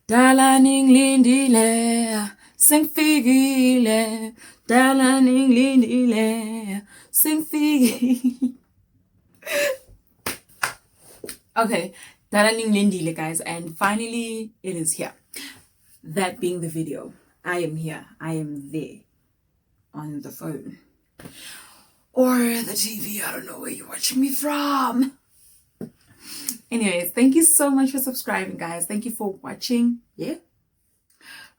Dala ninglindile, singfikile. Dala ninglindile, singfikile. Okay, Dala ninglindile, guys, and finally it is here. That being the video, I am here. I am there on the phone or the TV. I don't know where you're watching me from. Anyways, thank you so much for subscribing, guys. Thank you for watching. Yeah.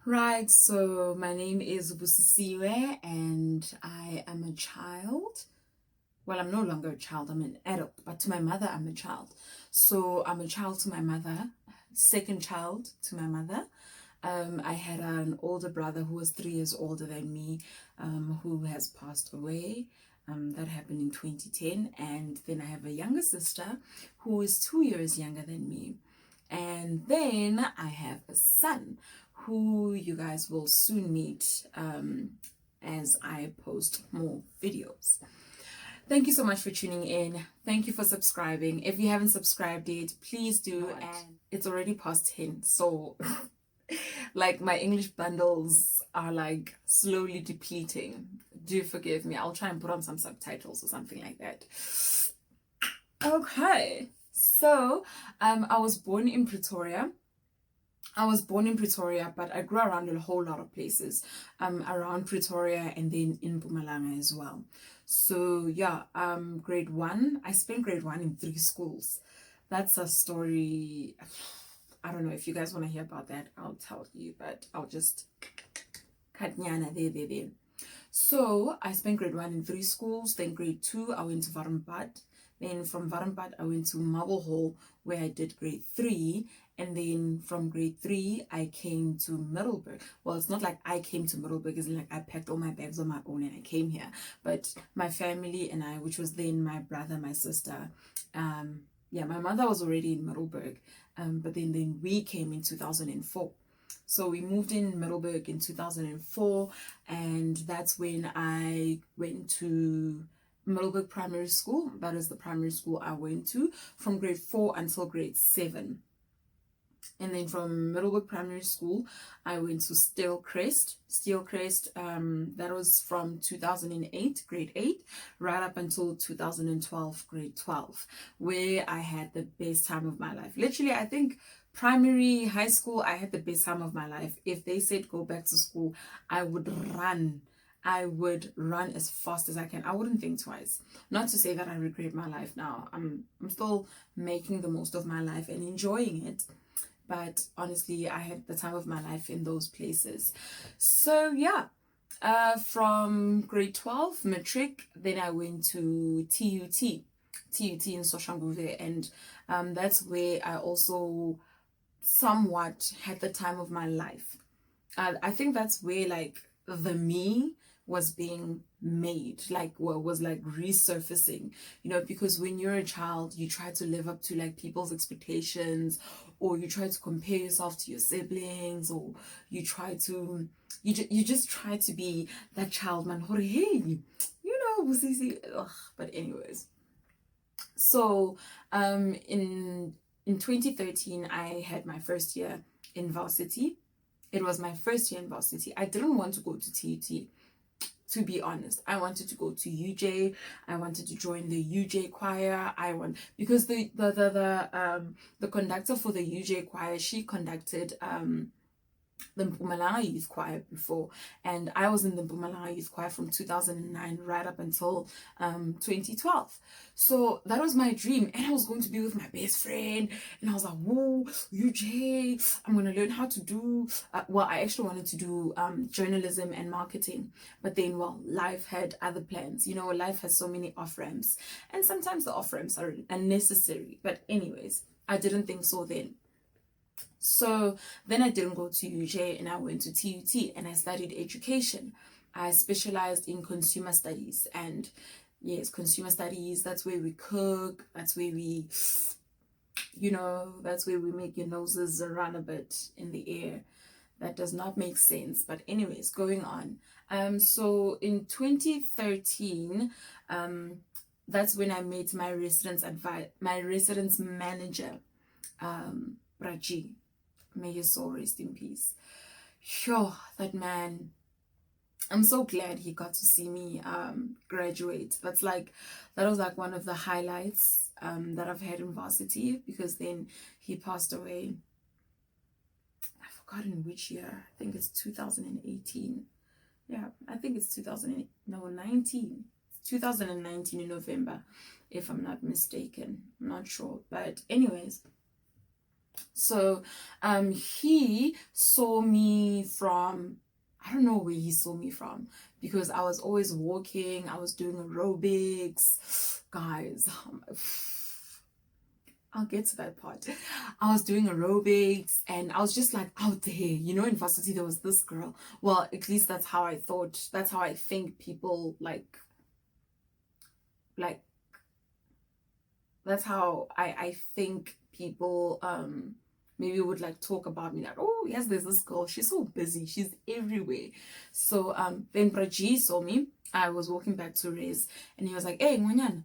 Right, so my name is Busisiwe and I am a child. Well, I'm no longer a child, I'm an adult, but to my mother, I'm a child. So I'm a child to my mother, second child to my mother. I had an older brother who was 3 years older than me, who has passed away. That happened in 2010. And then I have a younger sister who is 2 years younger than me. And then I have a son who you guys will soon meet as I post more videos. Thank you so much for tuning in. Thank you for subscribing. If you haven't subscribed yet, please do. And it's already past 10, so like my English bundles are like slowly depleting. Do forgive me. I'll try and put on some subtitles or something like that. Okay, so I was born in Pretoria. But I grew around a whole lot of places around Pretoria and then in Mpumalanga as well. So yeah, grade 1, I spent grade 1 in 3 schools. That's a story. I don't know if you guys want to hear about that. I'll tell you, but I'll just cut nyana there. So I spent grade 1 in 3 schools. Then grade 2, I went to Warmbad. Then from Warmbad, I went to Marble Hall, where I did grade 3. And then from grade 3, I came to Middelburg. Well, it's not like I came to Middelburg. It's like I packed all my bags on my own and I came here. But my family and I, which was then my brother, my sister, yeah, my mother was already in Middelburg. But then we came in 2004. So we moved in Middelburg in 2004. And that's when I went to Middelburg Primary School. That is the primary school I went to from grade 4 until grade 7. And then from Middelburg Primary School, I went to Steelcrest. That was from 2008, grade 8, right up until 2012, grade 12, where I had the best time of my life. Literally, I think primary, high school, I had the best time of my life. If they said go back to school, I would run. I would run as fast as I can. I wouldn't think twice. Not to say that I regret my life now. I'm still making the most of my life and enjoying it. But honestly, I had the time of my life in those places. So yeah, from grade 12, matric, then I went to TUT in Soshanguve. And that's where I also somewhat had the time of my life. I think that's where like the me was being made, like was like resurfacing, because when you're a child, you try to live up to like people's expectations, or you try to compare yourself to your siblings, or you just try to be that child, man. Hey, but anyways, so in 2013, I had my first year in varsity. It was my first year in varsity. I didn't want to go to TUT. To be honest, I wanted to go to UJ. I wanted to join the UJ choir. Because the conductor for the UJ choir, she conducted the Mpumalanga Youth Choir before, and I was in the Mpumalanga Youth Choir from 2009 right up until 2012. So that was my dream, and I was going to be with my best friend, and I was like, whoa, UJ, I'm going to learn how to do well, I actually wanted to do journalism and marketing, but then, well, life had other plans. Life has so many off-ramps, and sometimes the off-ramps are unnecessary. But anyways, I didn't think so then. So then I didn't go to UJ and I went to TUT and I studied education. I specialized in consumer studies, and yes, consumer studies, that's where we cook, that's where we, that's where we make your noses run a bit in the air. That does not make sense. But anyways, going on. So in 2013, that's when I met my residence manager, Raji. may his soul rest in peace. Sure, that man, I'm so glad he got to see me graduate. That was like one of the highlights that I've had in varsity, because then he passed away. I've forgotten which year. I think it's 2018. Yeah, I think it's 2019. 2019 in November, if I'm not mistaken. I'm not sure. But anyways, so he saw me from, I don't know where he saw me from, because I was always walking, I was doing aerobics. Guys, I'll get to that part. I was doing aerobics and I was just like out there, you know. In varsity there was this girl. Well, at least that's how I thought. That's how I think people like that's how I think people maybe would like talk about me, like, oh yes, there's this girl, she's so busy, she's everywhere. So then Braji saw me. I was walking back to Rez and he was like, hey Ngwanyana.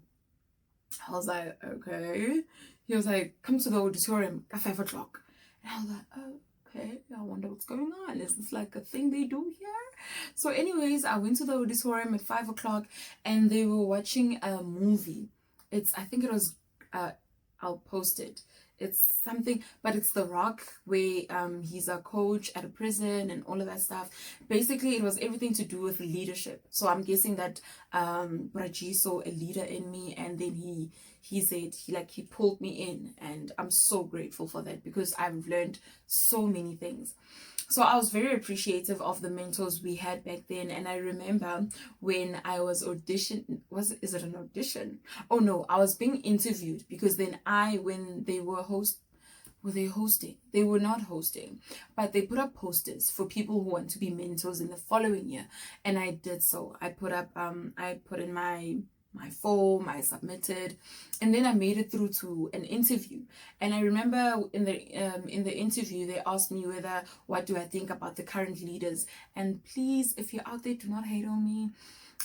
I was like, okay. He was like, come to the auditorium at 5 o'clock. And I was like, oh, okay, I wonder what's going on. Is this like a thing they do here? So anyways, I went to the auditorium at 5 o'clock and they were watching a movie. I think it was, I'll post it. It's something, but it's The Rock, where he's a coach at a prison and all of that stuff. Basically, it was everything to do with leadership. So I'm guessing that Braji saw a leader in me, and then he said he pulled me in, and I'm so grateful for that, because I've learned so many things. So I was very appreciative of the mentors we had back then. And I remember when I was is it an audition? Oh no, I was being interviewed, because then when they were they hosting? They were not hosting, but they put up posters for people who want to be mentors in the following year. And I did so. I put in my form, I submitted, and then I made it through to an interview. And I remember in the interview they asked me what do I think about the current leaders. And please, if you're out there, do not hate on me.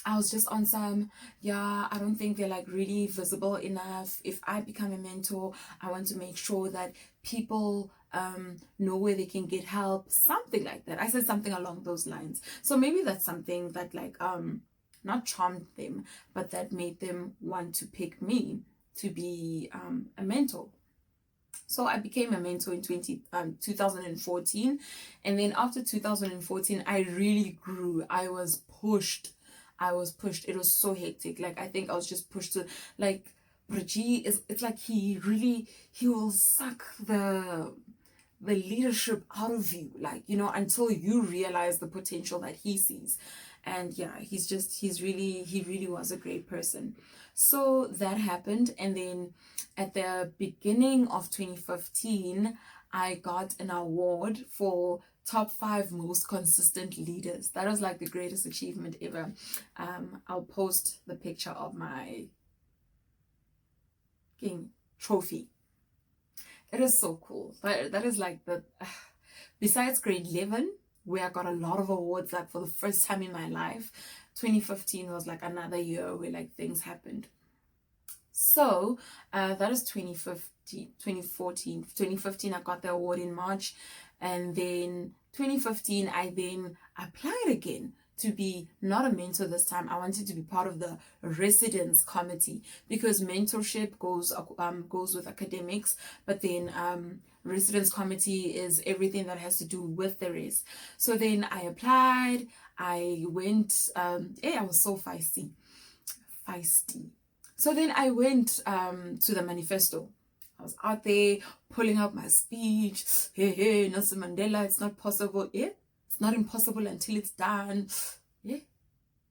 I was just on some, I don't think they're like really visible enough. If I become a mentor, I want to make sure that people know where they can get help, something like that. I said something along those lines. So maybe that's something that not charmed them, but that made them want to pick me to be a mentor. So I became a mentor in 2014. And then after 2014, I really grew. I was pushed. It was so hectic. I think I was just pushed to, Braji it's like he will suck the leadership out of you, until you realize the potential that he sees. And yeah, he really was a great person. So that happened. And then at the beginning of 2015, I got an award for top 5 most consistent leaders. That was the greatest achievement ever. I'll post the picture of my King trophy. It is so cool. That is besides grade 11, where I got a lot of awards, for the first time in my life, 2015 was another year where things happened. So that is 2014. 2015 I got the award in March, and then 2015 I then applied again to be not a mentor this time. I wanted to be part of the residence committee, because mentorship goes with academics, but then residence committee is everything that has to do with the rest. So then I applied. I went. I was so feisty. So then I went to the manifesto. I was out there pulling out my speech. Hey, Nelson Mandela, it's not possible. It's not impossible until it's done.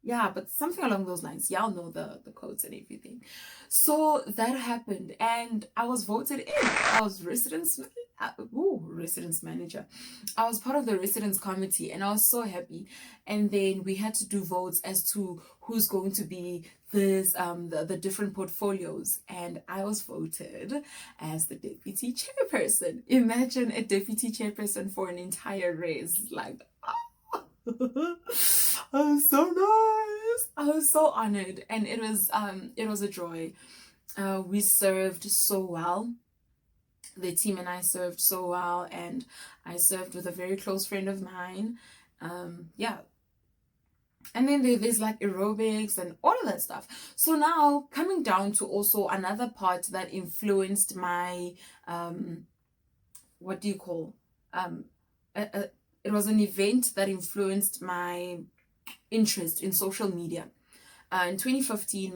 Yeah, but something along those lines. Y'all know the quotes and everything. So that happened, and I was voted in. I was residence manager. I was part of the residence committee, and I was so happy. And then we had to do votes as to who's going to be the different portfolios, and I was voted as the deputy chairperson. Imagine a deputy chairperson for an entire race. Oh, so nice. I was so honored, and it was a joy. We served so well. the team and I served so well, and I served with a very close friend of mine. Yeah. And then there's like aerobics and all of that stuff. So now coming down to also another part that influenced my what do you call it was an event that influenced my interest in social media. In 2015,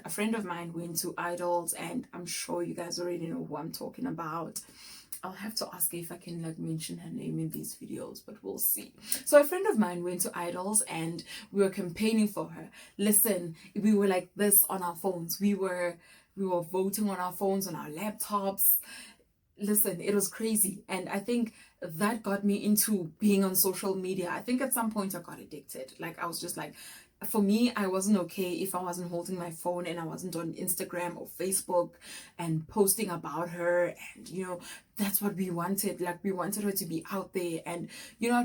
a friend of mine went to Idols, and I'm sure you guys already know who I'm talking about. I'll have to ask her if I can like mention her name in these videos, but we'll see. So a friend of mine went to Idols, and we were campaigning for her. Listen, we were like this on our phones. We were voting on our phones, on our laptops. Listen, it was crazy. And I think that got me into being on social media. I think at some point I got addicted. Like I was just like, for me, I wasn't okay if I wasn't holding my phone and I wasn't on Instagram or Facebook and posting about her. And that's what we wanted. Like we wanted her to be out there. And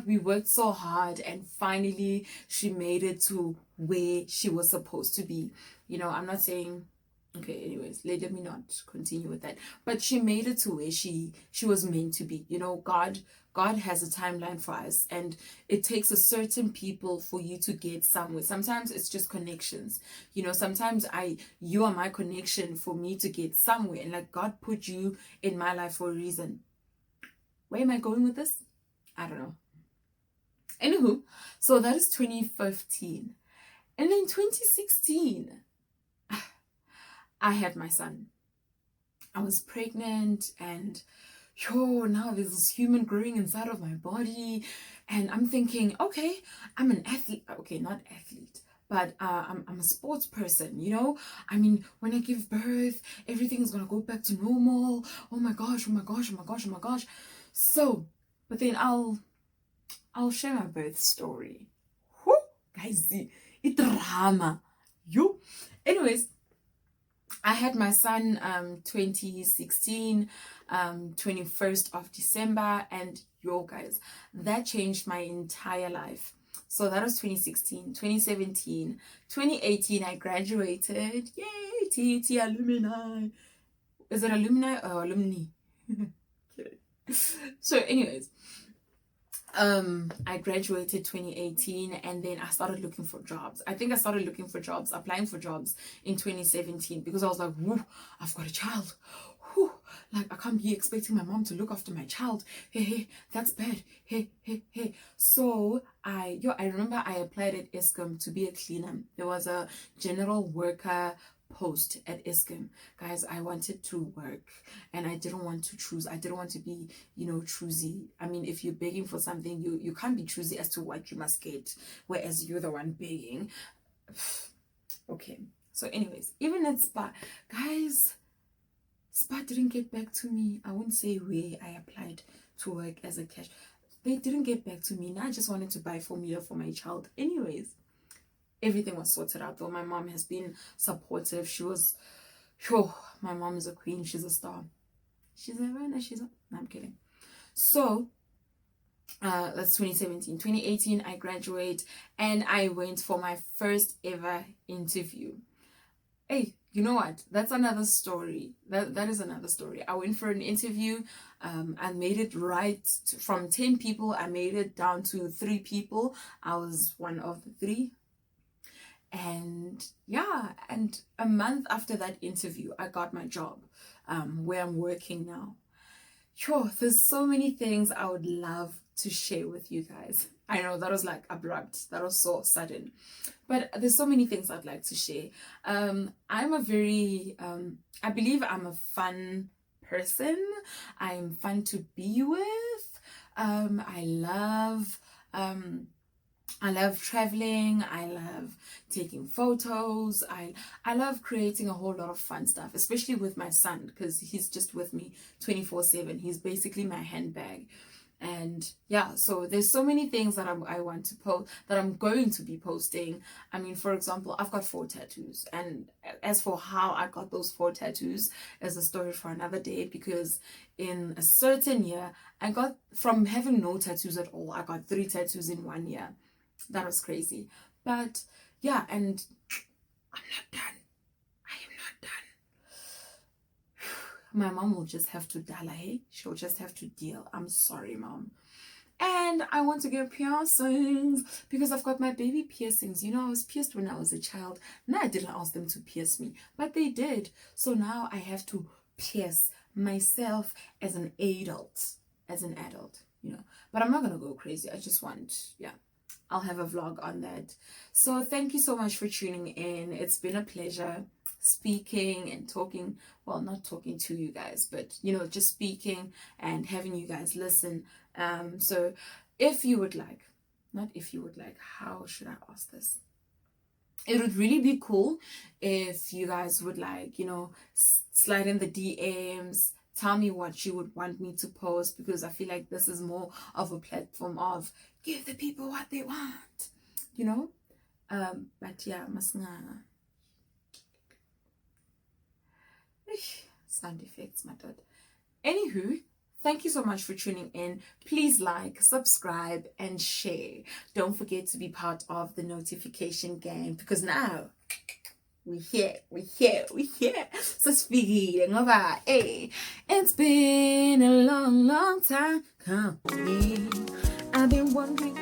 we worked so hard, and finally she made it to where she was supposed to be. I'm not saying, okay, anyways, let me not continue with that, but she made it to where she was meant to be. God has a timeline for us, and it takes a certain people for you to get somewhere. Sometimes it's just connections. Sometimes you are my connection for me to get somewhere, and like God put you in my life for a reason. Where am I going with this? I don't know. Anywho, so that is 2015. And then 2016, I had my son. I was pregnant, and now there's this human growing inside of my body, and I'm thinking, okay, I'm an athlete. Okay, not athlete, but I'm a sports person. I mean, when I give birth, everything's gonna go back to normal. Oh my gosh, oh my gosh, oh my gosh, oh my gosh. So, but then I'll share my birth story. Whoo, guys, it drama. Anyways, I had my son 2016, 21st of December, and guys, that changed my entire life. So that was 2016, 2017, 2018, I graduated. Yay, TT alumni. Is it alumni or alumni? So anyways, I graduated 2018, and then I started looking for jobs. I think I started looking for jobs, applying for jobs in 2017, because I was like, whoo, I've got a child. Whew, like I can't be expecting my mom to look after my child. Hey, that's bad. Hey. So I remember I applied at Eskom to be a cleaner. There was a general worker post at Eskom. Guys, I wanted to work, and I didn't want to choose. I didn't want to be, choosy. I mean, if you're begging for something, you can't be choosy as to what you must get, whereas you're the one begging. Okay. So anyways, even at Spa, guys, Spa didn't get back to me. I won't say where I applied to work as a cash. They didn't get back to me. And I just wanted to buy formula for my child. Anyways, everything was sorted out, though. My mom has been supportive. She was, my mom is a queen. She's a star. She's a winner. No, I'm kidding. So that's 2017. 2018, I graduate, and I went for my first ever interview. Hey, you know what? That's another story. That is another story. I went for an interview. I made it right from 10 people. I made it down to 3 people. I was one of the 3. And and a month after that interview, I got my job, where I'm working now. There's so many things I would love to share with you guys. I know that was like abrupt. That was so sudden. But there's so many things I'd like to share. I'm a very, I believe I'm a fun person. I'm fun to be with. I love traveling. I love taking photos. I love creating a whole lot of fun stuff, especially with my son, because he's just with me 24/7. He's basically my handbag. And so there's so many things that I want to post, that I'm going to be posting. I mean, for example, I've got 4 tattoos, and as for how I got those 4 tattoos is a story for another day, because in a certain year, I got, from having no tattoos at all, I got 3 tattoos in 1 year. That was crazy. But and I'm not done. I am not done. my mom will just have to dala, hey? She'll just have to deal. I'm sorry, mom. And I want to get piercings because I've got my baby piercings. You know, I was pierced when I was a child. Now I didn't ask them to pierce me, but they did. So now I have to pierce myself as an adult. You know. But I'm not going to go crazy. I just want, yeah. I'll have a vlog on that. So thank you so much for tuning in. It's been a pleasure speaking and talking. Well, not talking to you guys, but, you know, just speaking and having you guys listen. So if you would like, not if you would like, how should I ask this? It would really be cool if you guys would like, you know, slide in the DMs, tell me what you would want me to post, because I feel like this is more of a platform of give the people what they want, you know. But yeah, masnga sound effects, my dad. Anywho, thank you so much for tuning in. Please like, subscribe, and share. Don't forget to be part of the notification gang, because now we're here. So speaking of it's been a long time coming. I've been wondering